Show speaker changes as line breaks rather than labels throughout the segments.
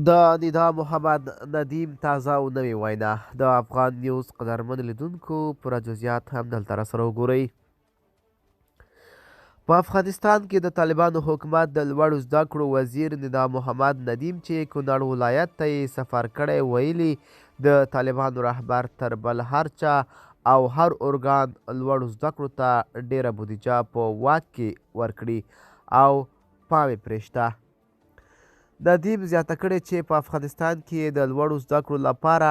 د ندا محمد ندیم تازه او نوې وینا د افغان نیوز قدرمن لیدونکو پوره جزیات هم دلته راسره وګورئ. په افغانستان کې د طالبانو حکومت د لوړو زده کړو وزیر ندا محمد ندیم چې کونړ ولایت ته یې سفر کړی ویلي د طالبانو رهبر تر بل هر چا او هر ارګان لوړو زده کړو ته ډیره بودیجه په واک کې ورکړي او پام یې پرې شته. ندیم زیاته کړې چې په افغانستان کې د لوړو زده کړو لپاره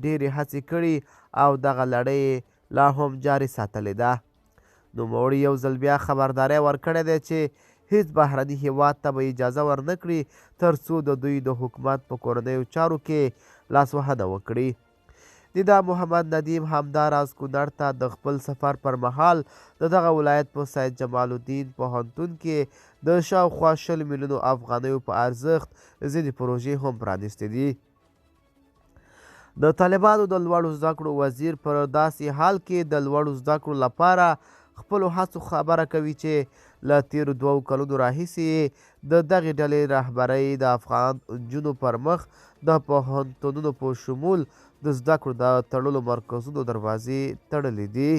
ډېرې هڅې کړي او دغه لړۍ لا هم جاري ساتلې ده. نوموړي یو ځل بیا خبرداری ورکړی دی چې هیڅ بهرني هیواد ته به اجازه ورنه کړي تر څو د دوی د حکومت په کورنیو چارو کې لاسوهنه وکړي. ندا محمد ندیم همداراز کونړ ته د خپل سفر پر مهال د دغه ولایت په سید جمال الدین پوهنتون کې د شاوخوا 20 میلیونو افغانیو په ارزښت ځینې پروژې هم پرانیستې دي. د طالبانو د لوړو زده کړو وزیر پر داسې حال کې د لوړو زده کړو لپاره خپلو هڅو خبره کوي چې له تیرو 2 کلونو راهیسې د دغې ډلې رهبرۍ د افغان نجونو پر مخ د پوهنتونونو په شمول د زده کړو د تړلو مرکزونو دروازې تړلې دي.